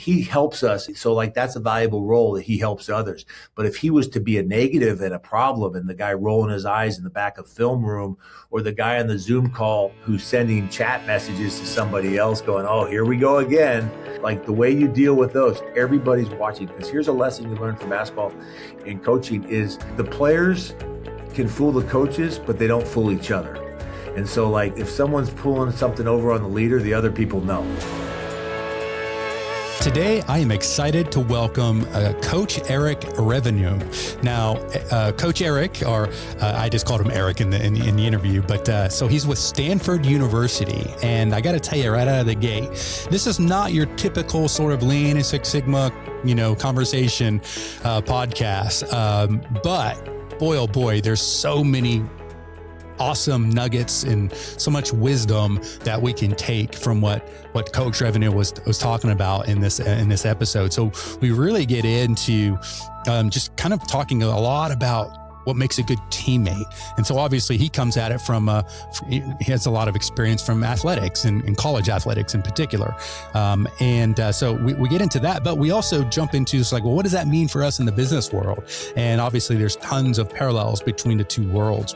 he helps us. So like that's a valuable role that he helps others. But if he was to be a negative and a problem and the guy rolling his eyes in the back of film room, or the guy on the Zoom call who's sending chat messages to somebody else going, oh, here we go again. Like the way you deal with those, everybody's watching. Because here's a lesson you learn from basketball and coaching is the players can fool the coaches, but they don't fool each other. And so like if someone's pulling something over on the leader, the other people know. Today, I am excited to welcome Coach Eric Reveno. Now, Coach Eric, or I just called him Eric in the interview, but so he's with Stanford University. And I got to tell you right out of the gate, this is not your typical sort of Lean and Six Sigma, conversation podcast. But boy, oh boy, there's so many awesome nuggets and so much wisdom that we can take from what Coach Reveno was talking about in this episode. So we really get into just kind of talking a lot about what makes a good teammate. And so obviously he comes at it from, he has a lot of experience from athletics and college athletics in particular. So we get into that, but we also jump into it's like, well, what does that mean for us in the business world? And obviously there's tons of parallels between the two worlds.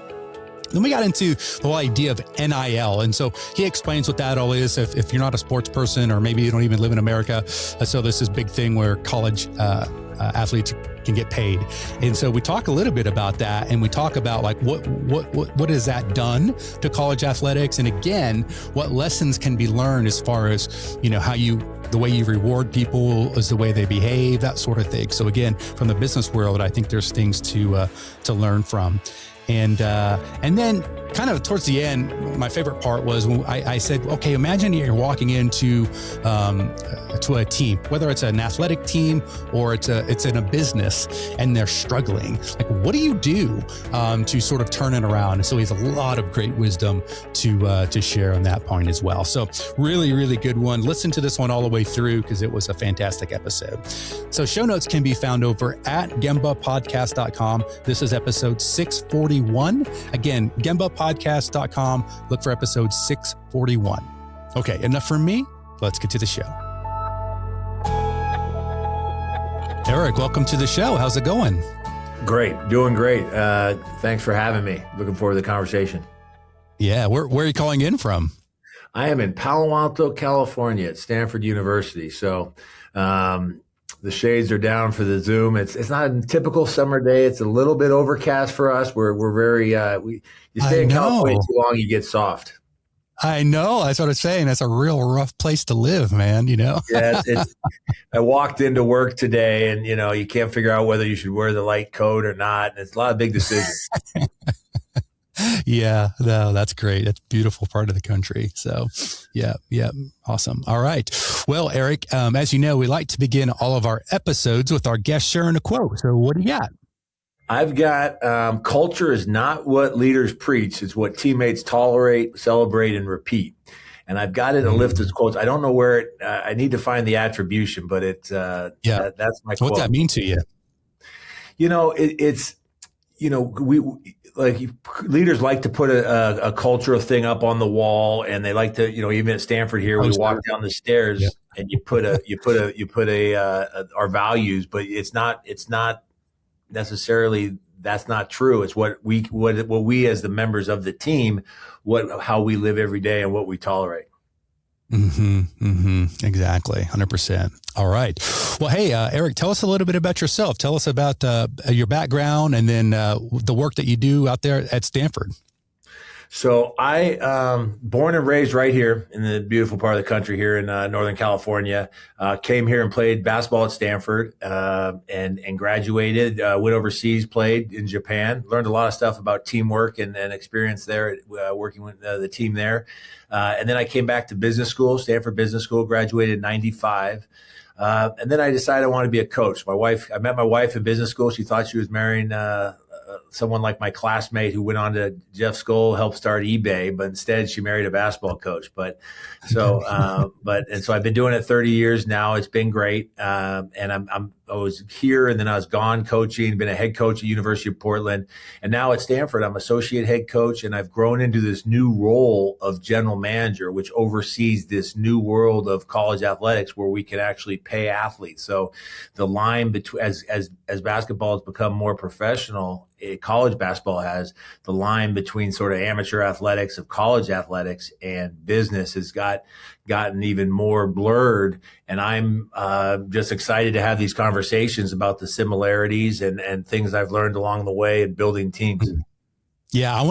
Then we got into the whole idea of NIL. And so he explains what that all is if you're not a sports person, or maybe you don't even live in America. So this is big thing where college athletes can get paid. And so we talk a little bit about that, and we talk about like what has that done to college athletics? And again, what lessons can be learned as far as, the way you reward people is the way they behave, that sort of thing. So again, from the business world, I think there's things to learn from. And then kind of towards the end, my favorite part was when I said, okay, imagine you're walking into to a team, whether it's an athletic team or it's in a business and they're struggling. Like, what do you do to sort of turn it around? And so he has a lot of great wisdom to share on that point as well. So really, really good one. Listen to this one all the way through because it was a fantastic episode. So show notes can be found over at gembapodcast.com. This is episode 641. Again, gembapodcast.com. Look for episode 641. Okay, enough from me. Let's get to the show. Eric, welcome to the show. How's it going? Great. Doing great. Thanks for having me. Looking forward to the conversation. Yeah. Where are you calling in from? I am in Palo Alto, California at Stanford University. So, the shades are down for the Zoom. It's not a typical summer day. It's a little bit overcast for us. We're very, you stay in California too long, you get soft. I know. That's what I'm saying. That's a real rough place to live, man. Yeah. I walked into work today and, you can't figure out whether you should wear the light coat or not. And it's a lot of big decisions. Yeah, no, that's great. That's a beautiful part of the country. So yeah. Awesome. All right. Well, Eric, as you know, we like to begin all of our episodes with our guest sharing a quote. So what do you got? I've got culture is not what leaders preach. It's what teammates tolerate, celebrate, and repeat. And I've got it in a list of quotes. I don't know where it, I need to find the attribution, but that's my quote. What's that mean to you? Leaders like to put a cultural thing up on the wall, and they like to, even at Stanford here, we walk down the stairs and you put our values, but it's not necessarily, that's not true. It's what we as the members of the team, how we live every day and what we tolerate. Exactly. 100%. All right. Well, hey, Eric, tell us a little bit about yourself. Tell us about your background and then the work that you do out there at Stanford. So I, born and raised right here in the beautiful part of the country here in Northern California, came here and played basketball at Stanford, and graduated, went overseas, played in Japan, learned a lot of stuff about teamwork and experience there, working with the team there. And then I came back to business school, Stanford Business School, graduated in 95. And then I decided I wanted to be a coach. I met my wife in business school. She thought she was marrying, someone like my classmate who went on to Jeff Skoll, helped start eBay, but instead she married a basketball coach. So I've been doing it 30 years now. It's been great. And I'm was here and then I was gone coaching, been a head coach at University of Portland. And now at Stanford, I'm associate head coach, and I've grown into this new role of general manager, which oversees this new world of college athletics where we can actually pay athletes. So the line between, as basketball has become more professional, college basketball has, the line between sort of amateur athletics of college athletics and business has gotten even more blurred. And I'm just excited to have these conversations about the similarities and things I've learned along the way in building teams. Yeah,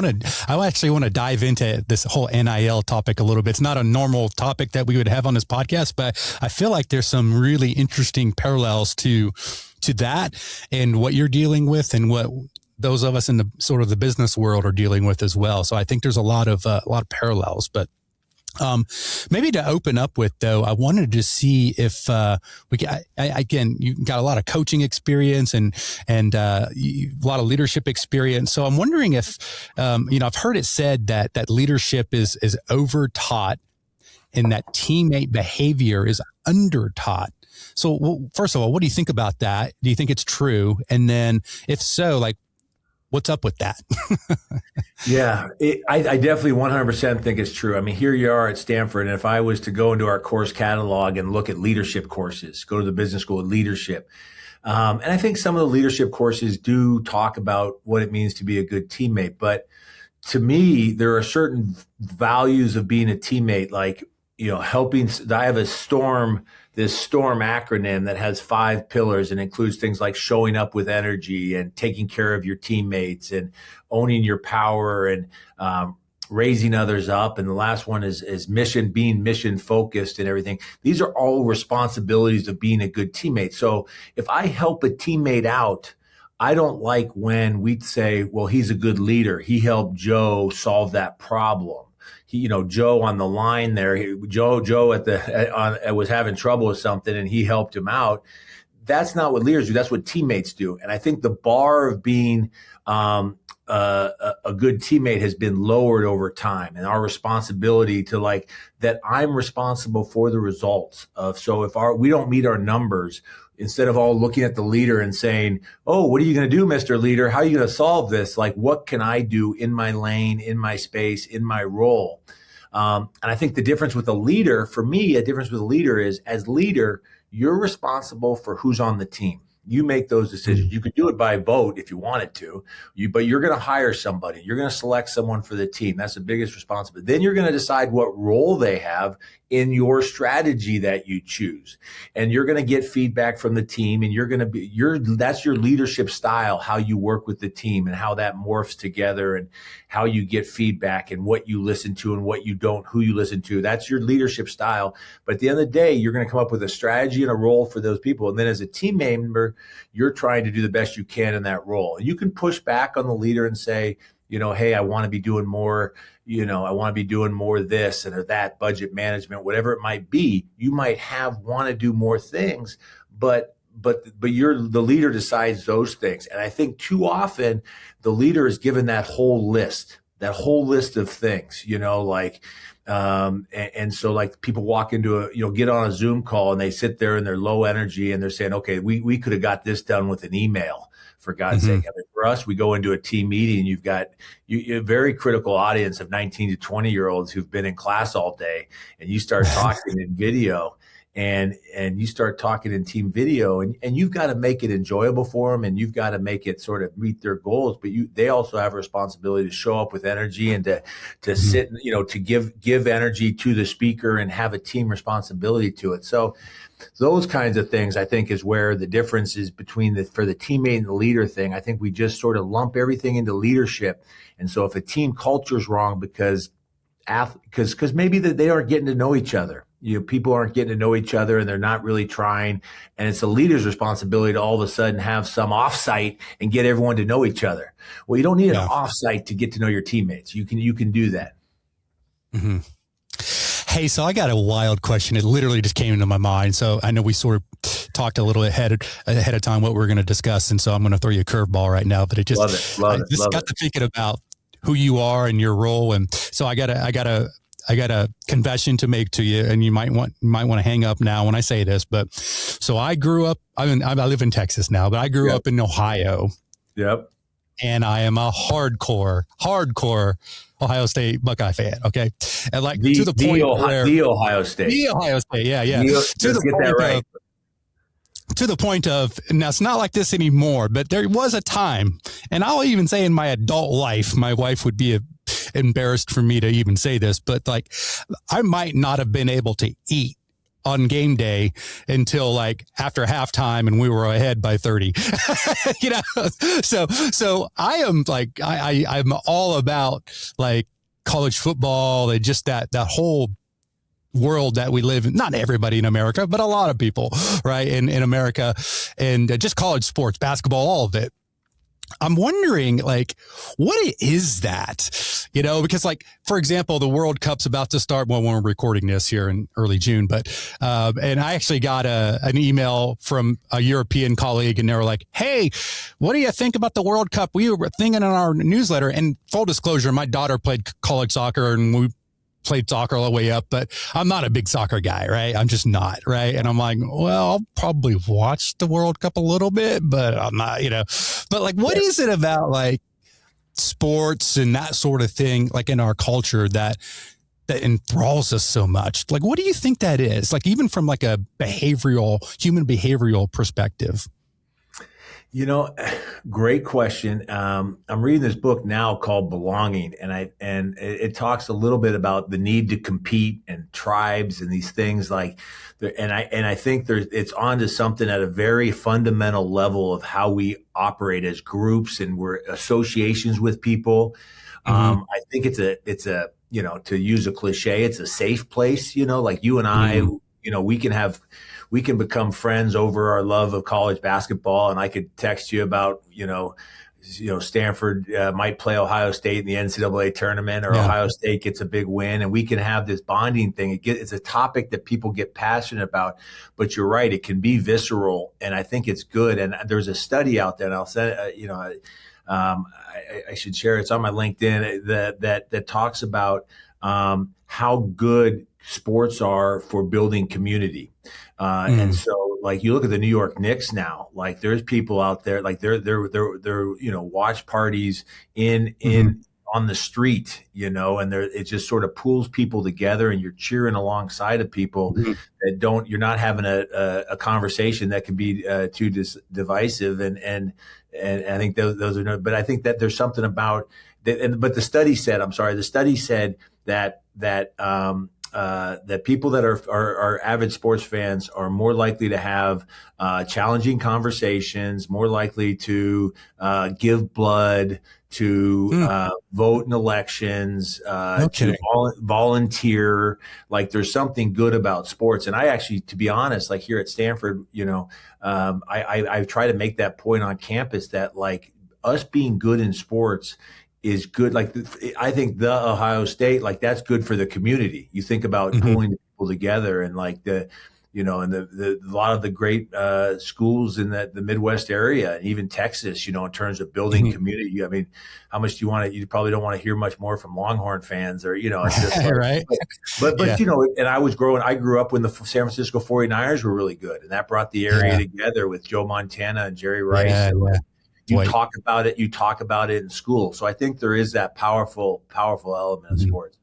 I actually want to dive into this whole NIL topic a little bit. It's not a normal topic that we would have on this podcast, but I feel like there's some really interesting parallels to that and what you're dealing with and what those of us in the sort of the business world are dealing with as well. So I think there's a lot of parallels, but maybe to open up with, though, I wanted to see if again, you got a lot of coaching experience and a lot of leadership experience. So I'm wondering if, I've heard it said that leadership is overtaught and that teammate behavior is undertaught. So first of all, what do you think about that? Do you think it's true? And then if so, like, what's up with that? Yeah, I definitely 100% think it's true. I mean, here you are at Stanford, and if I was to go into our course catalog and look at leadership courses, go to the business school of leadership, and I think some of the leadership courses do talk about what it means to be a good teammate. But to me, there are certain values of being a teammate, like, helping. I have this STORM acronym that has 5 pillars and includes things like showing up with energy and taking care of your teammates and owning your power and raising others up. And the last one is being mission focused and everything. These are all responsibilities of being a good teammate. So if I help a teammate out, I don't like when we say, well, he's a good leader. He helped Joe solve that problem. Joe on the line there, Joe was having trouble with something and he helped him out. That's not what leaders do. That's what teammates do. And I think the bar of being a good teammate has been lowered over time, and our responsibility to that I'm responsible for the results of. So if we don't meet our numbers, instead of all looking at the leader and saying, oh, what are you going to do, Mr. Leader? How are you going to solve this? Like, what can I do in my lane, in my space, in my role? And I think the difference with a leader, for me, is as leader, you're responsible for who's on the team. You make those decisions. You could do it by vote if you wanted to, but you're going to hire somebody. You're going to select someone for the team. That's the biggest responsibility. Then you're going to decide what role they have in your strategy that you choose. And you're going to get feedback from the team, and that's your leadership style, how you work with the team and how that morphs together and how you get feedback and what you listen to and what you don't, who you listen to. That's your leadership style. But at the end of the day, you're going to come up with a strategy and a role for those people. And then as a team member, you're trying to do the best you can in that role. You can push back on the leader and say, hey, I want to be doing more, I want to be doing more this and or that, budget management, whatever it might be. You might want to do more things, but the leader decides those things. And I think too often the leader is given that whole list of things, and so like people walk into get on a Zoom call and they sit there and they're low energy and they're saying, okay, we could have got this done with an email, for God's sake. I mean, for us, we go into a team meeting, you've got a very critical audience of 19 to 20-year-olds who've been in class all day, and you start talking in video and you start talking in team video, and you've got to make it enjoyable for them, and you've got to make it sort of meet their goals, but they also have a responsibility to show up with energy and to sit, to give energy to the speaker and have a team responsibility to it. So those kinds of things, I think, is where the difference is between for the teammate and the leader thing. I think we just sort of lump everything into leadership. And so if a team culture is wrong because maybe they aren't getting to know each other, people aren't getting to know each other and they're not really trying. And it's the leader's responsibility to all of a sudden have some offsite and get everyone to know each other. Well, you don't need an offsite to get to know your teammates. You can do that. Mm-hmm. Hey, so I got a wild question. It literally just came into my mind. So I know we sort of talked a little ahead of time what we're going to discuss. And so I'm going to throw you a curveball right now, but I just got to thinking about who you are and your role. And so I got to a confession to make to you, and you might want to hang up now when I say this, but so I grew up, I live in Texas now, but I grew up in Ohio. Yep. And I am a hardcore Ohio State Buckeye fan. Okay. And like the Ohio State. Yeah. To the point of, now it's not like this anymore, but there was a time, and I'll even say in my adult life, my wife would be embarrassed for me to even say this, but like I might not have been able to eat on game day until like after halftime and we were ahead by 30, so I am like, I'm all about like college football and just that whole world that we live in. Not everybody in America, but a lot of people, right. In America, and just college sports, basketball, all of it. I'm wondering, like, what is that? Because like, for example, the World Cup's about to start when we're recording this here in early June. But, and I actually got an email from a European colleague, and they were like, hey, what do you think about the World Cup? We were thinking in our newsletter, and full disclosure, my daughter played college soccer, and we played soccer all the way up, but I'm not a big soccer guy, right? I'm just not, right? And I'm like, well, I'll probably watch the World Cup a little bit, but I'm not, but like, what is it about like sports and that sort of thing, like in our culture that enthralls us so much? Like, what do you think that is? Like, even from like a human behavioral perspective? Great question. I'm reading this book now called Belonging, and it talks a little bit about the need to compete and tribes and these things like, and I think it's on to something at a very fundamental level of how we operate as groups, and we're associations with people. I think it's a to use a cliche, it's a safe place. Like you and I, we can become friends over our love of college basketball. And I could text you about, Stanford might play Ohio State in the NCAA tournament, or Ohio State gets a big win, and we can have this bonding thing. It's a topic that people get passionate about, but you're right, it can be visceral, and I think it's good. And there's a study out there, and I'll say, I should share it. It's on my LinkedIn that talks about how good sports are for building community. And so like you look at the New York Knicks now, like there's people out there, like they're watch parties in on the street, and it just sort of pulls people together, and you're cheering alongside of people that you're not having a conversation that can be too divisive. And I think those are, but I think that there's something about that. But the study said that people that are avid sports fans are more likely to have challenging conversations, more likely to give blood, to vote in elections, to volunteer. Like there's something good about sports. And I actually, to be honest, like here at Stanford, I try to make that point on campus that like us being good in sports is good. Like I think the Ohio State, like that's good for the community. You think about pulling people together, and like a lot of the great schools in the Midwest area, and even Texas, in terms of building community. I mean, how much do you want to? You probably don't want to hear much more from Longhorn fans, or it's just like, right. But and I grew up when the San Francisco 49ers were really good, and that brought the area together with Joe Montana and Jerry Rice. You talk about it in school. So I think there is that powerful element of sports.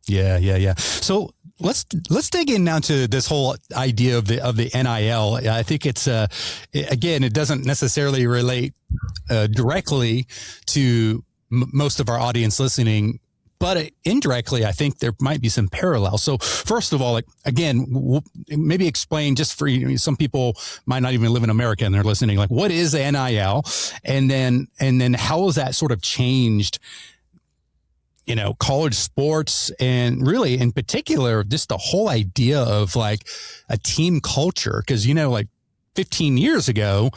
Yeah. So let's dig in now to this whole idea of the NIL. I think it's again, it doesn't necessarily relate directly to most of our audience listening, but indirectly, I think there might be some parallels. So first of all, like, again, maybe explain just for some people might not even live in America and they're listening, like what is NIL? And then how has that sort of changed, college sports, and really in particular, just the whole idea of like a team culture? Cause, like 15 years ago,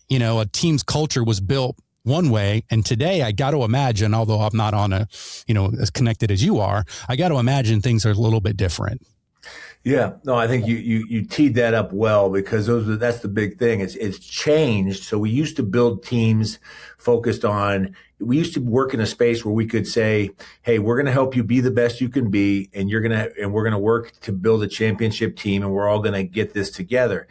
a team's culture was built one way. And today I got to imagine, although I'm not on as connected as you are, I got to imagine things are a little bit different. Yeah, no, I think you teed that up well because that's the big thing. It's changed. So we used to build teams focused on. We used to work in a space where we could say, "Hey, we're going to help you be the best you can be, and we're going to work to build a championship team, and we're all going to get this together,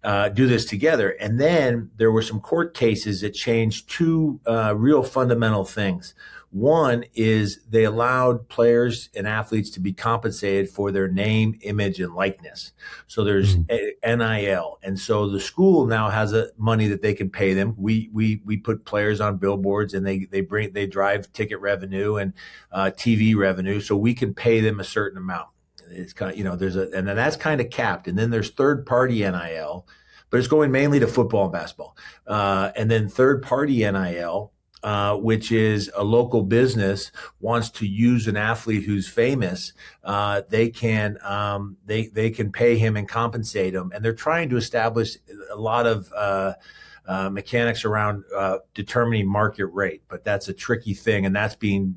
do this together." And then there were some court cases that changed two real fundamental things. One is they allowed players and athletes to be compensated for their name, image, and likeness. So there's NIL, and so the school now has money that they can pay them. We put players on billboards, and they drive ticket revenue and TV revenue, so we can pay them a certain amount. It's kind of, and then that's kind of capped, and then there's third party NIL, but it's going mainly to football and basketball, and then third party NIL. Which is a local business wants to use an athlete who's famous, they can pay him and compensate him, and they're trying to establish a lot of mechanics around determining market rate, but that's a tricky thing, and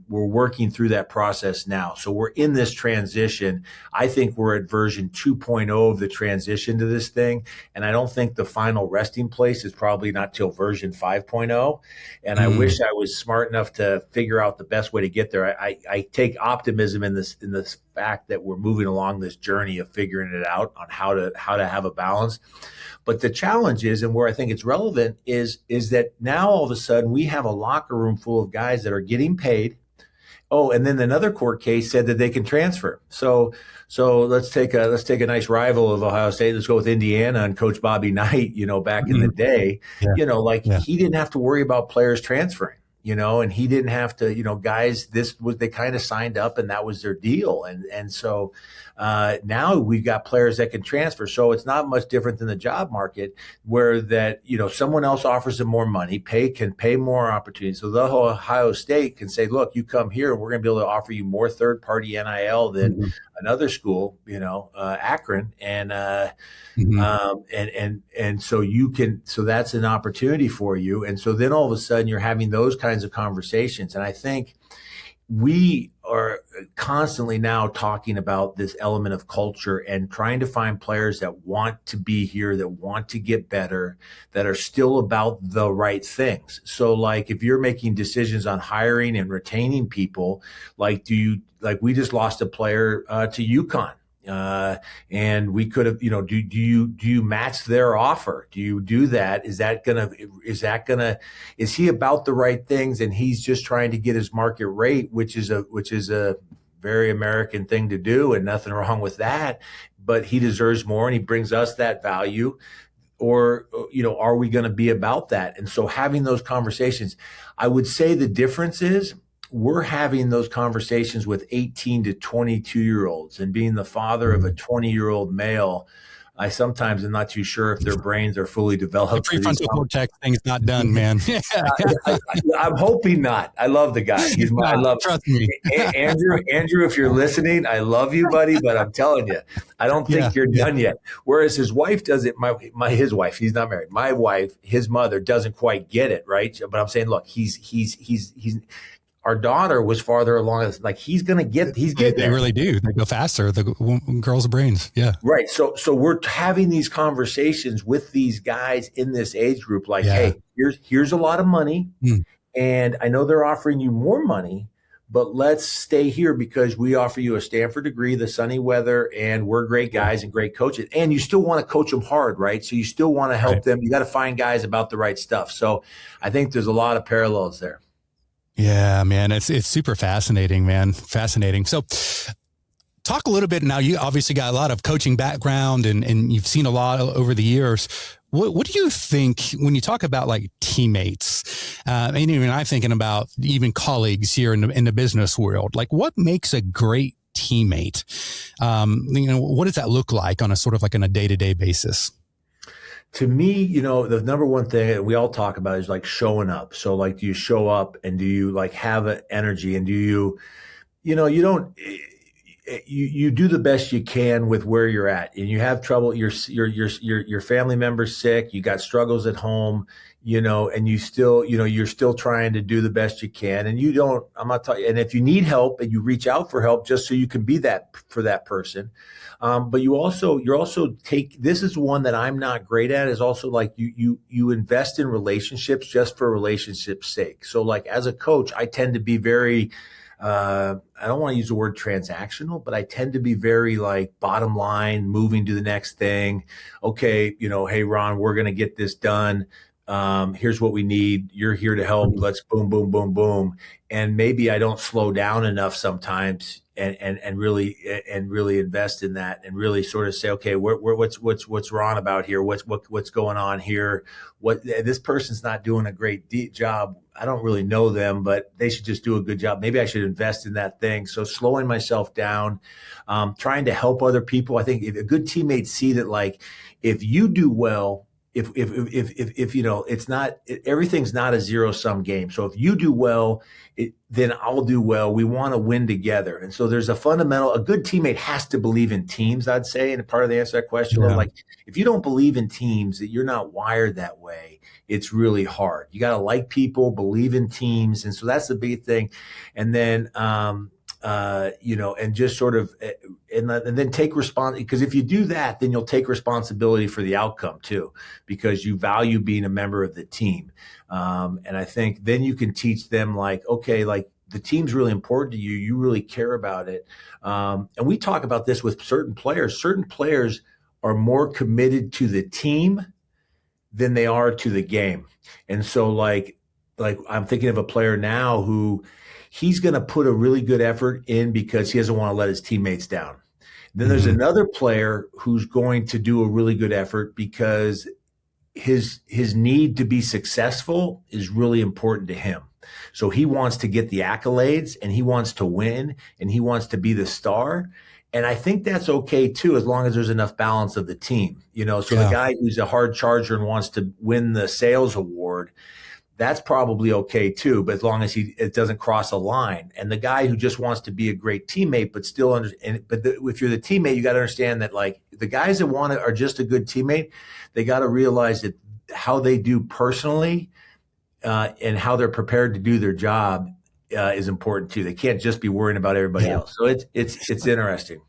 we're working through that process now. So we're in this transition. I think we're at version 2.0 of the transition to this thing, and I don't think the final resting place is probably not till version 5.0. And I wish I was smart enough to figure out the best way to get there. I take optimism in this fact that we're moving along this journey of figuring it out on how to have a balance. But the challenge is, and where I think it's relevant, is that now all of a sudden we have a locker room full of guys that are getting paid. Oh, and then another court case said that they can transfer. So let's take a nice rival of Ohio State. Let's go with Indiana and Coach Bobby Knight. Back in the day, he didn't have to worry about players transferring. And he didn't have to, guys, they kind of signed up and that was their deal. And so now we've got players that can transfer. So it's not much different than the job market where that, someone else offers them more money, can pay more opportunities. So the whole Ohio State can say, look, you come here and we're going to be able to offer you more third party NIL than another school, Akron. And, and so that's an opportunity for you. And so then all of a sudden you're having those kinds of conversations. And I think we are constantly now talking about this element of culture and trying to find players that want to be here, that want to get better, that are still about the right things. So like if you're making decisions on hiring and retaining people, like we just lost a player to UConn. And we could have, do you match their offer? Do you do that? Is he about the right things? And he's just trying to get his market rate, which is a very American thing to do and nothing wrong with that, but he deserves more and he brings us that value. Or, are we going to be about that? And so having those conversations, I would say the difference is, we're having those conversations with 18 to 22-year-olds, and being the father of a 20-year-old male, I sometimes am not too sure if their brains are fully developed. The prefrontal cortex thing's not done, man. I'm hoping not. I love the guy. Trust me. Andrew, if you're listening, I love you, buddy, but I'm telling you, I don't think you're done yet. Whereas his wife doesn't, his wife, he's not married. My wife, his mother doesn't quite get it, right? But I'm saying, look, he's our daughter was farther along. Like he's getting there. They really do. They go faster. The girls' brains. Yeah. Right. So we're having these conversations with these guys in this age group. Like, hey, here's a lot of money, and I know they're offering you more money, but let's stay here because we offer you a Stanford degree, the sunny weather, and we're great guys and great coaches. And you still want to coach them hard, right? So you still want to help them. You got to find guys about the right stuff. So I think there's a lot of parallels there. Yeah, man, it's super fascinating, man. Fascinating. So talk a little bit now. You obviously got a lot of coaching background and you've seen a lot over the years. What do you think when you talk about like teammates? And even I'm thinking about even colleagues here in the business world. Like what makes a great teammate? What does that look like on a sort of like on a day-to-day basis? To me, the number one thing that we all talk about is like showing up. So like, do you show up and do you like have an energy and do you don't, you do the best you can with where you're at, and you have trouble. Your family member's sick. You got struggles at home, and you still, you're still trying to do the best you can. And you don't. I'm not talking. And if you need help, and you reach out for help, just so you can be that for that person. But you're also take. This is one that I'm not great at. Is also like you invest in relationships just for relationships' sake. So like as a coach, I tend to be very. I don't want to use the word transactional, but I tend to be very like bottom line, moving to the next thing. Okay, hey Ron, we're going to get this done. Here's what we need. You're here to help. Let's boom, boom, boom, boom. And maybe I don't slow down enough sometimes and really invest in that and really sort of say, okay, what's Ron about here? What's going on here? This person's not doing a great job. I don't really know them, but they should just do a good job. Maybe I should invest in that thing. So slowing myself down, trying to help other people. I think if a good teammate see that, like, if you do well, if it's not, everything's not a zero sum game. So if you do well, then I'll do well. We want to win together. And so there's a good teammate has to believe in teams, I'd say. And part of the answer to that question, Yeah. like, if you don't believe in teams, that you're not wired that way, it's really hard. You got to like people, believe in teams. And so that's the big thing. And then, and just sort of, and then take responsibility. Because if you do that, then you'll take responsibility for the outcome too, because you value being a member of the team. And I think then you can teach them, like, okay, like the team's really important to you. You really care about it. And we talk about this with certain players. Certain players are more committed to the team than they are to the game. And so like I'm thinking of a player now who he's going to put a really good effort in because he doesn't want to let his teammates down. Then there's another player who's going to do a really good effort because his need to be successful is really important to him. So he wants to get the accolades and he wants to win and he wants to be the star. And I think that's okay too, as long as there's enough balance of the team, so the guy who's a hard charger and wants to win the sales award, that's probably okay too, but as long as it doesn't cross a line. And the guy who just wants to be a great teammate, but still if you're the teammate, you got to understand that, like, the guys that are just a good teammate, they got to realize that how they do personally and how they're prepared to do their job is important too. They can't just be worrying about everybody else. So it's interesting.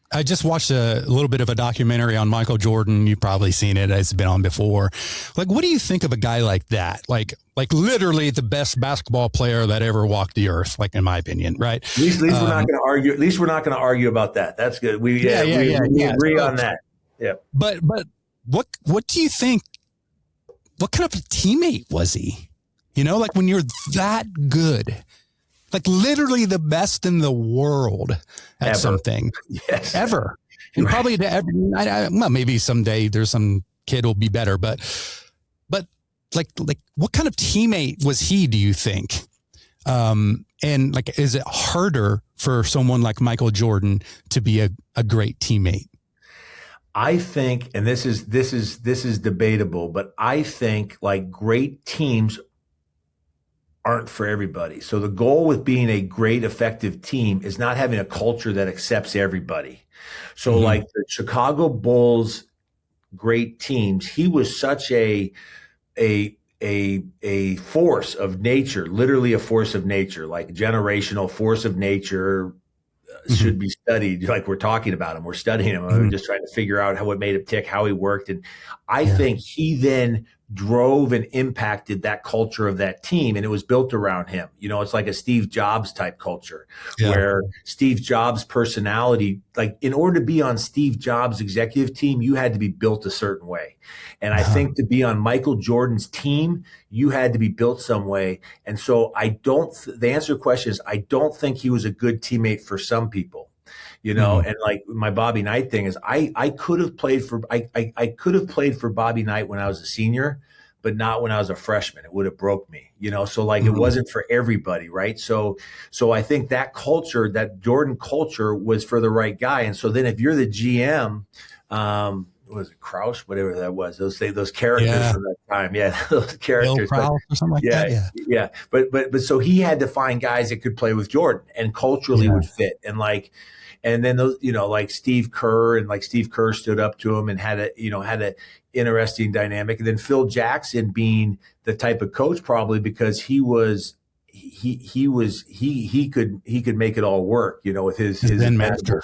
I just watched a little bit of a documentary on Michael Jordan. You've probably seen it. It's been on before. Like, what do you think of a guy like that? Like literally the best basketball player that ever walked the earth, like, in my opinion, right? At least we're not going to argue. At least we're not going to argue about that. That's good. We agree on that. Yeah. But what do you think? What kind of a teammate was he? Like, when you're that good, like literally the best in the world at something. Yes. Ever. And right. Probably well, maybe someday there's some kid will be better, but like what kind of teammate was he, do you think? And like, is it harder for someone like Michael Jordan to be a great teammate? I think, and this is debatable, but I think like great teams aren't for everybody. So the goal with being a great, effective team is not having a culture that accepts everybody. So like the Chicago Bulls, great teams, he was such a force of nature, literally a force of nature, like generational force of nature. Should be studied, like we're talking about him. We're studying him. We're just trying to figure out what made him tick, how he worked. And I think he then drove and impacted that culture of that team, and it was built around him. It's like a Steve Jobs type culture where Steve Jobs' personality, like, in order to be on Steve Jobs' executive team, you had to be built a certain way. And I think to be on Michael Jordan's team, you had to be built some way. And so the answer to the question is, I don't think he was a good teammate for some people. And like my Bobby Knight thing is, I could have played for Bobby Knight when I was a senior, but not when I was a freshman. It would have broke me, so like it wasn't for everybody. Right. So I think that culture, that Jordan culture, was for the right guy. And so then if you're the GM, what was it, Kraus, whatever that was, those characters Yeah. from that time. Yeah, those Bill characters. But Krause or something like yeah, that. Yeah. yeah. But so he had to find guys that could play with Jordan and culturally Yeah. would fit. And then those, like Steve Kerr, and like Steve Kerr stood up to him and had a interesting dynamic. And then Phil Jackson being the type of coach, probably because he could make it all work, with his Zen master.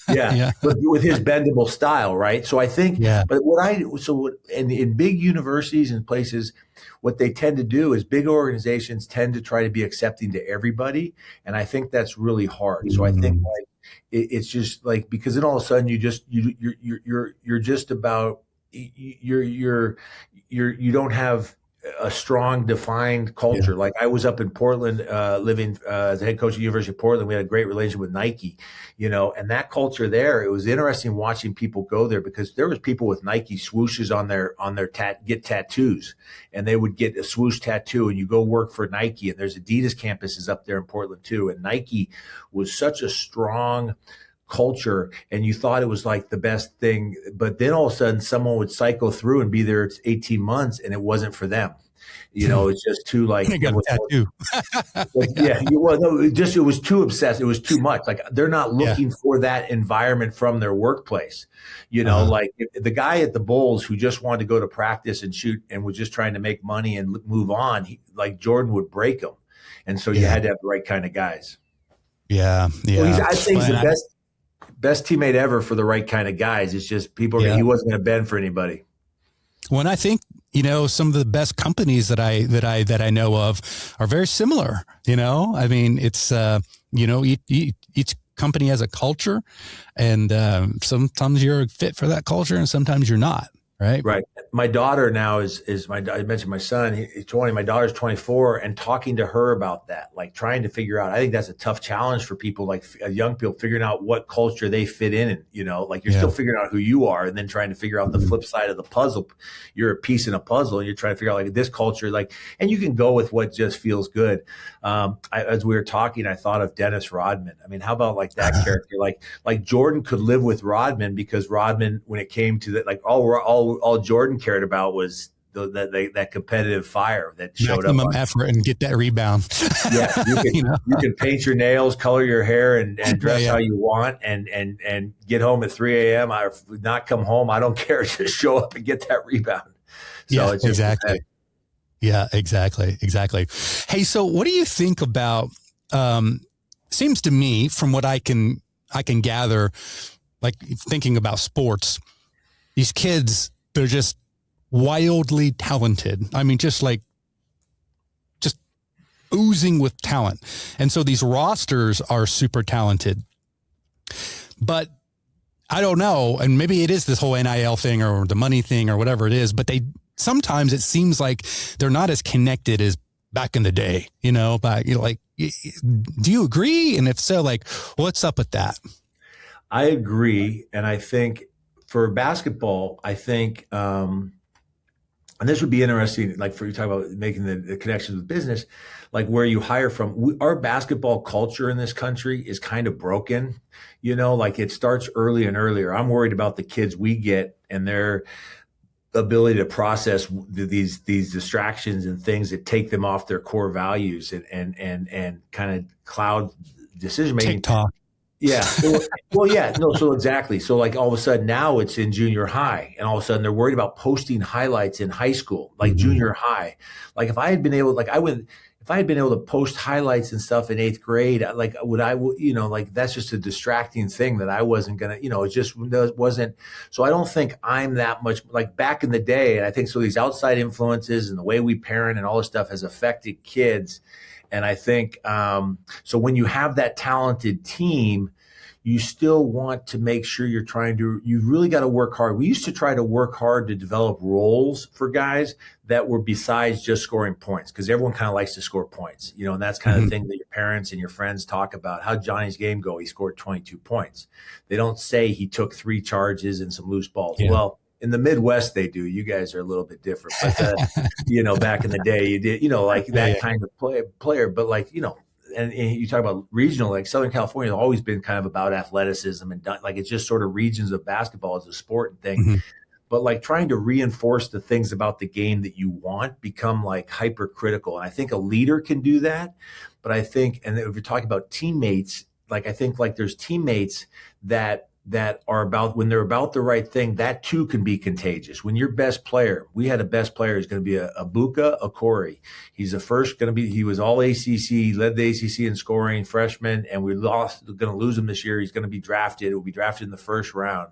yeah, Yeah. with his bendable style, right? So I think, Yeah. but in big universities and places, what they tend to do is big organizations tend to try to be accepting to everybody, and I think that's really hard. So I think like it's just like, because then all of a sudden you just about you don't have a strong defined culture. Yeah. Like I was up in Portland, living as a head coach at the University of Portland. We had a great relationship with Nike, and that culture there, it was interesting watching people go there, because there was people with Nike swooshes on their get tattoos, and they would get a swoosh tattoo, and you go work for Nike, and there's Adidas campuses up there in Portland too. And Nike was such a strong culture, and you thought it was like the best thing, but then all of a sudden someone would cycle through and be there 18 months and it wasn't for them. It's just too like, I got a tattoo. it was too obsessed. It was too much. Like they're not looking for that environment from their workplace. Like the guy at the Bulls who just wanted to go to practice and shoot and was just trying to make money and move on, like Jordan would break him. And so you had to have the right kind of guys. Yeah. Yeah. I think he's the best teammate ever for the right kind of guys. It's just he wasn't going to bend for anybody. When I think, some of the best companies that I know of are very similar. I mean, it's, each company has a culture, and sometimes you're a fit for that culture and sometimes you're not. Right. My daughter now I mentioned my son, he's 20, my daughter's 24, and talking to her about that, like trying to figure out, I think that's a tough challenge for people, like young people, figuring out what culture they fit in. Like you're still figuring out who you are, and then trying to figure out the flip side of the puzzle. You're a piece in a puzzle, and you're trying to figure out like this culture, and you can go with what just feels good. As we were talking, I thought of Dennis Rodman. I mean, how about like that character? Like Jordan could live with Rodman, because Rodman, when it came to that, like all Jordan cared about was that competitive fire that showed maximum up. Effort and get that rebound. Yeah, you can paint your nails, color your hair, and dress how you want, and get home at 3 a.m. I not come home. I don't care. Just show up and get that rebound. So it's exactly. Yeah, exactly. Hey, so what do you think about? Seems to me, from what I can gather, like thinking about sports, these kids, they're just wildly talented. I mean, just oozing with talent. And so these rosters are super talented. But I don't know, and maybe it is this whole NIL thing or the money thing or whatever it is, but sometimes it seems like they're not as connected as back in the day, but do you agree? And if so, like, what's up with that? I agree. And I think for basketball, and this would be interesting, like for you talk about making the connections with business, like where you hire from. Our basketball culture in this country is kind of broken, like it starts early and earlier. I'm worried about the kids we get and their ability to process these distractions and things that take them off their core values and kind of cloud decision making. TikTok. Yeah. Well, yeah. No, so exactly. So like all of a sudden now it's in junior high, and all of a sudden they're worried about posting highlights in high school, like junior high. Like if I had been able, to post highlights and stuff in 8th grade, like that's just a distracting thing that I wasn't going to, it just wasn't. So I don't think I'm that much like back in the day. And I think so these outside influences and the way we parent and all this stuff has affected kids. And I think, so when you have that talented team, you still want to make sure you really got to work hard. We used to try to work hard to develop roles for guys that were besides just scoring points, because everyone kind of likes to score points, and that's kind of the thing that your parents and your friends talk about. How'd Johnny's game go? He scored 22 points. They don't say he took 3 charges and some loose balls. Yeah. Well, in the Midwest, they do. You guys are a little bit different. But, back in the day, you did, like that kind of player. But and you talk about regional, like Southern California has always been kind of about athleticism and like it's just sort of regions of basketball as a sport and thing. Mm-hmm. But like trying to reinforce the things about the game that you want become like hypercritical. And I think a leader can do that. But I think, and if you're talking about teammates, like I think like there's teammates that are about, when they're about the right thing, that too can be contagious. When your best player, we had a best player who's going to be a Buka Okori. He's the first going to be, he was all ACC, led the ACC in scoring, freshman, and we're going to lose him this year. He's going to be drafted. He'll be drafted in the first round.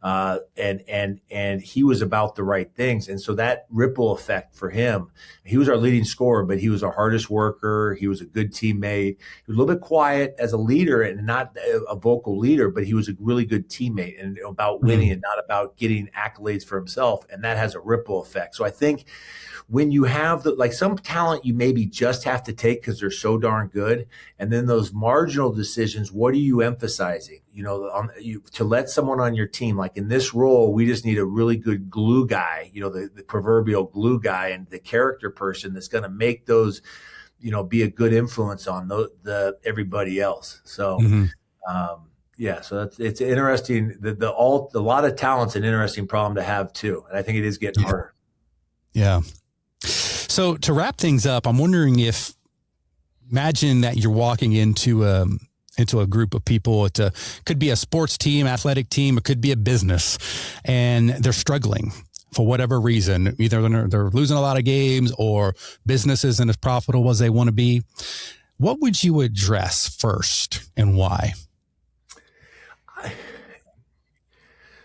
And he was about the right things. And so that ripple effect for him, he was our leading scorer, but he was our hardest worker. He was a good teammate. He was a little bit quiet as a leader and not a vocal leader, but he was a really good teammate and about winning and not about getting accolades for himself. And that has a ripple effect. So I think when you have like some talent, you maybe just have to take because they're so darn good. And then those marginal decisions, what are you emphasizing? To let someone on your team, like in this role, we just need a really good glue guy, the proverbial glue guy and the character person that's going to make those, be a good influence on the everybody else. So, so it's interesting. A lot of talent's an interesting problem to have too. And I think it is getting harder. Yeah. So to wrap things up, I'm wondering imagine that you're walking into a group of people. It could be a sports team, athletic team. It could be a business, and they're struggling for whatever reason. Either they're losing a lot of games or business isn't as profitable as they want to be. What would you address first and why?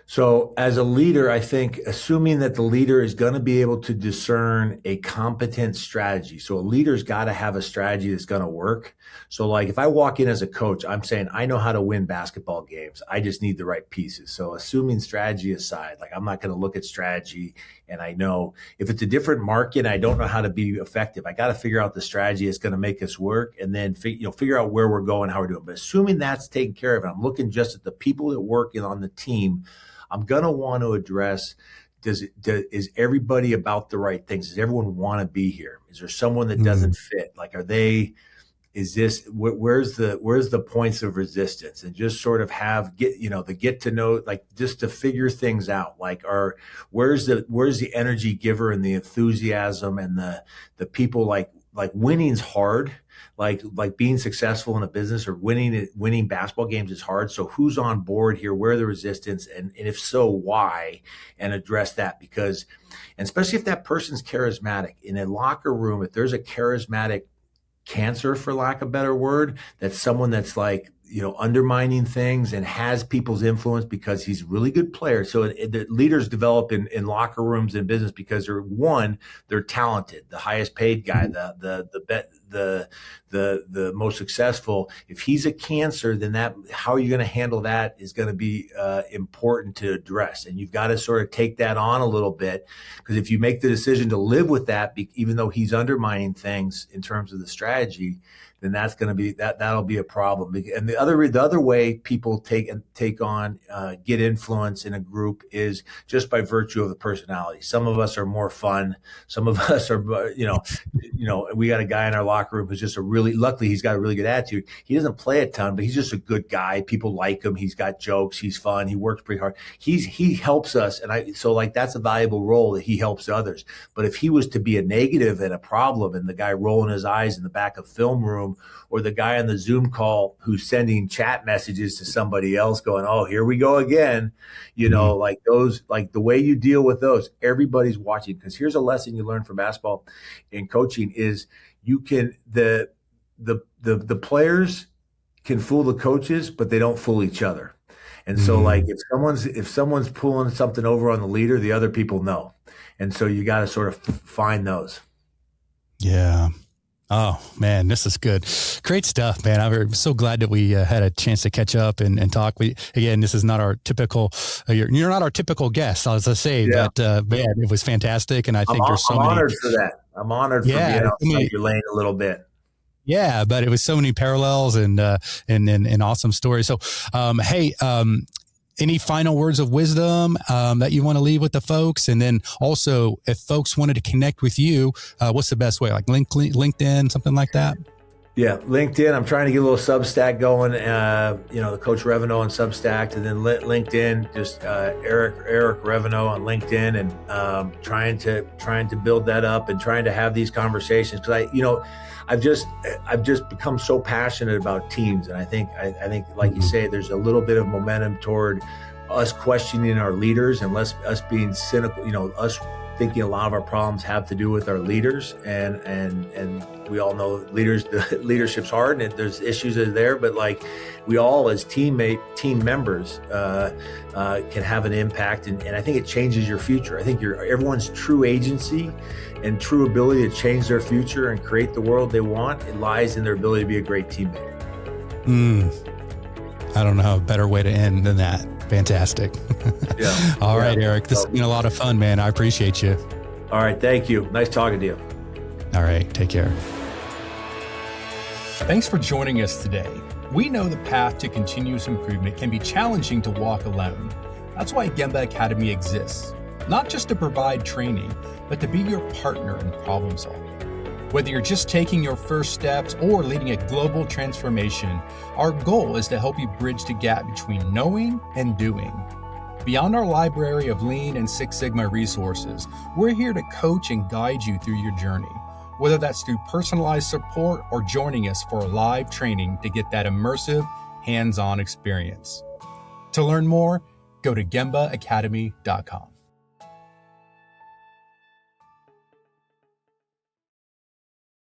So as a leader, I think assuming that the leader is going to be able to discern a competent strategy. So a leader's got to have a strategy that's going to work. So like if I walk in as a coach, I'm saying, I know how to win basketball games. I just need the right pieces. So assuming strategy aside, like I'm not going to look at strategy, and I know if it's a different market, and I don't know how to be effective. I got to figure out the strategy that's going to make us work, and then figure out where we're going, how we're doing. But assuming that's taken care of, and I'm looking just at the people that work on the team, I'm going to want to address, is everybody about the right things? Does everyone want to be here? Is there someone that doesn't fit? Like, where's the points of resistance? And just sort of get to know, like just to figure things out, like where's the energy giver and the enthusiasm and the people like winning's hard. Like being successful in a business or winning basketball games is hard. So who's on board here? Where are the resistance? And if so, why? And address that and especially if that person's charismatic in a locker room, if there's a charismatic cancer, for lack of a better word, that's someone that's like, undermining things and has people's influence because he's a really good player. So the leaders develop in locker rooms and business because they're talented, the highest paid guy, the most successful. If he's a cancer, then how are you going to handle that is going to be important to address. And you've got to sort of take that on a little bit, because if you make the decision to live with that, even though he's undermining things in terms of the strategy, then that's going to be that'll be a problem. And the other way people get influence in a group is just by virtue of the personality. Some of us are more fun. Some of us are, we got a guy in our locker room who's just luckily he's got a really good attitude. He doesn't play a ton, but he's just a good guy. People like him. He's got jokes. He's fun. He works pretty hard. He helps us. And so that's a valuable role that he helps others. But if he was to be a negative and a problem and the guy rolling his eyes in the back of film room, or the guy on the Zoom call who's sending chat messages to somebody else going, oh, here we go again. Like those, like the way you deal with those, everybody's watching. Because here's a lesson you learn from basketball and coaching is the players can fool the coaches, but they don't fool each other. And so like if someone's pulling something over on the leader, the other people know. And so you got to sort of find those. Yeah. Oh man, this is good. Great stuff, man. I'm so glad that we had a chance to catch up and talk. Again, this is not our typical, you're not our typical guest, as I say, but man, it was fantastic. And I think there's so many. I'm honored for that. I'm honored for being outside your lane a little bit. Yeah, but it was so many parallels and awesome stories. So, hey, any final words of wisdom that you want to leave with the folks? And then also, if folks wanted to connect with you, what's the best way? Like LinkedIn, something like that? Yeah, LinkedIn. I'm trying to get a little Substack going. The Coach Reveno on Substack, and then LinkedIn. Just Eric Reveno on LinkedIn, and trying to build that up and trying to have these conversations because I've just become so passionate about teams, and I think like you say, there's a little bit of momentum toward us questioning our leaders and us being cynical. Us thinking a lot of our problems have to do with our leaders, and we all know leadership's hard and there's issues there, but like we all as team members can have an impact, and I think it changes your future. I think everyone's true agency and true ability to change their future and create the world they want, it lies in their ability to be a great teammate. I don't know a better way to end than that. Fantastic. Yeah. All right, Eric, this has been a lot of fun, man. I appreciate you. All right. Thank you. Nice talking to you. All right. Take care. Thanks for joining us today. We know the path to continuous improvement can be challenging to walk alone. That's why Gemba Academy exists, not just to provide training, but to be your partner in problem solving. Whether you're just taking your first steps or leading a global transformation, our goal is to help you bridge the gap between knowing and doing. Beyond our library of Lean and Six Sigma resources, we're here to coach and guide you through your journey, whether that's through personalized support or joining us for a live training to get that immersive, hands-on experience. To learn more, go to gembaacademy.com.